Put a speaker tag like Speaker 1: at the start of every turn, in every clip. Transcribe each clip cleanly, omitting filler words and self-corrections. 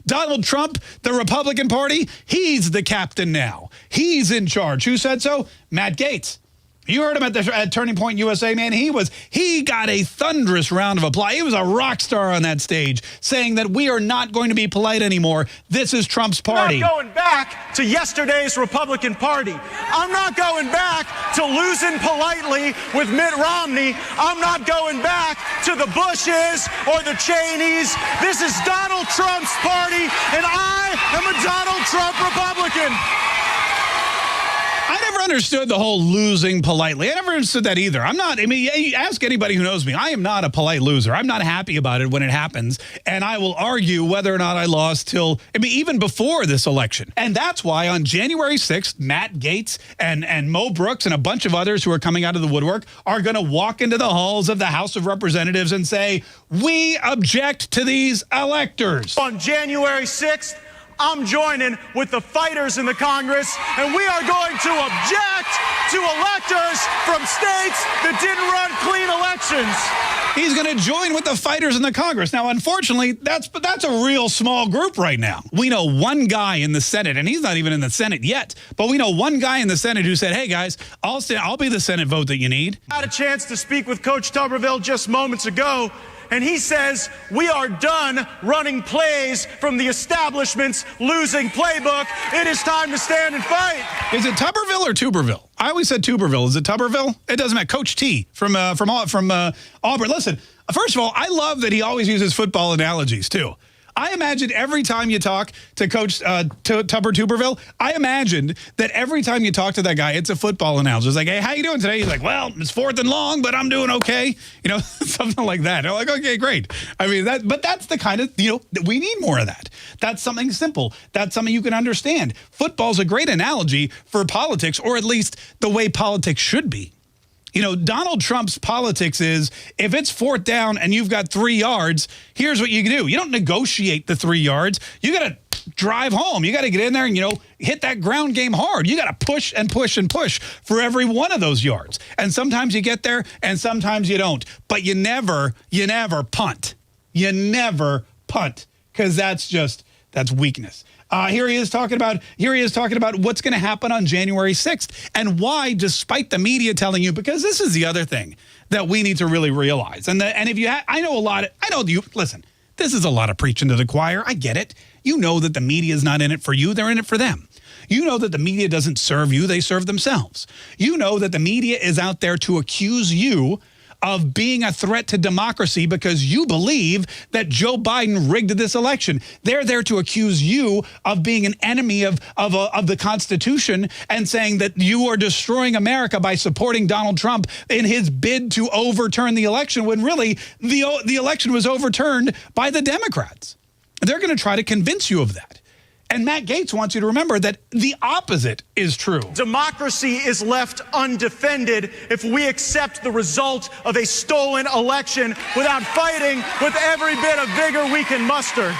Speaker 1: Donald Trump, the Republican Party, he's the captain now. He's in charge. Who said so? Matt Gaetz. You heard him at Turning Point USA, man. He got a thunderous round of applause. He was a rock star on that stage saying that we are not going to be polite anymore. This is Trump's party.
Speaker 2: I'm not going back to yesterday's Republican Party. I'm not going back to losing politely with Mitt Romney. I'm not going back to the Bushes or the Cheneys. This is Donald Trump's party, and I am a Donald Trump Republican.
Speaker 1: I never understood the whole losing politely. I never understood that either. Ask anybody who knows me. I am not a polite loser. I'm not happy about it when it happens. And I will argue whether or not I lost even before this election. And that's why on January 6th, Matt Gaetz and Mo Brooks and a bunch of others who are coming out of the woodwork are going to walk into the halls of the House of Representatives and say, we object to these electors.
Speaker 2: On January 6th, I'm joining with the fighters in the Congress, and we are going to object to electors from states that didn't run clean elections.
Speaker 1: He's going to join with the fighters in the Congress. Now, unfortunately, that's a real small group right now. We know one guy in the Senate, and he's not even in the Senate yet, but we know one guy in the Senate who said, hey, guys, I'll be the Senate vote that you need.
Speaker 2: I had a chance to speak with Coach Tuberville just moments ago, and he says, we are done running plays from the establishment's losing playbook. It is time to stand and fight.
Speaker 1: Is it Tuberville or Tuberville? I always said Tuberville. Is it Tuberville? It doesn't matter. Coach T from Auburn. Listen, first of all, I love that he always uses football analogies, too. I imagine every time you talk to Coach Tuberville, I imagined that every time you talk to that guy, it's a football analogy. It's like, hey, how you doing today? He's like, well, it's 4th and long, but I'm doing okay. You know, something like that. I'm like, okay, great. I mean, but that's the kind of, we need more of that. That's something simple. That's something you can understand. Football's a great analogy for politics, or at least the way politics should be. Donald Trump's politics is, if it's 4th down and you've got 3 yards, here's what you can do. You don't negotiate the 3 yards. You got to drive home. You got to get in there and, hit that ground game hard. You got to push and push and push for every one of those yards. And sometimes you get there and sometimes you don't. But you never punt. You never punt, because that's weakness. Here he is talking about what's going to happen on January 6th and why, despite the media telling you, because this is the other thing that we need to really realize. And if you, listen, this is a lot of preaching to the choir. I get it. You know that the media is not in it for you. They're in it for them. You know that the media doesn't serve you. They serve themselves. You know that the media is out there to accuse you of being a threat to democracy because you believe that Joe Biden rigged this election. They're there to accuse you of being an enemy of the Constitution and saying that you are destroying America by supporting Donald Trump in his bid to overturn the election, when really the election was overturned by the Democrats. They're going to try to convince you of that. And Matt Gaetz wants you to remember that the opposite is true.
Speaker 2: Democracy is left undefended if we accept the result of a stolen election without fighting with every bit of vigor we can muster.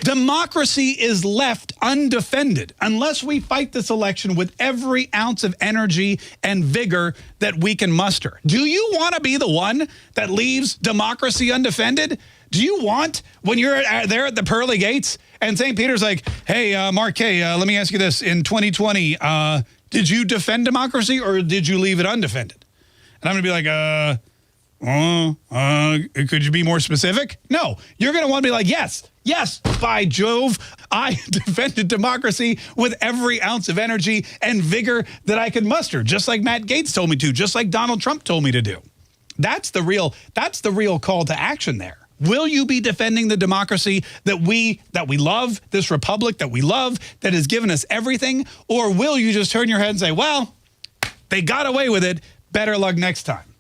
Speaker 1: Democracy is left undefended unless we fight this election with every ounce of energy and vigor that we can muster. Do you want to be the one that leaves democracy undefended? Do you want, when you're there at the pearly gates and St. Peter's like, hey, Mark Kaye, let me ask you this. In 2020, did you defend democracy or did you leave it undefended? And I'm going to be like, could you be more specific? No, you're going to want to be like, yes, by Jove, I defended democracy with every ounce of energy and vigor that I could muster, just like Matt Gaetz told me to, just like Donald Trump told me to do. That's the real call to action there. Will you be defending the democracy that we love, this republic that we love, that has given us everything? Or will you just turn your head and say, well, they got away with it, better luck next time?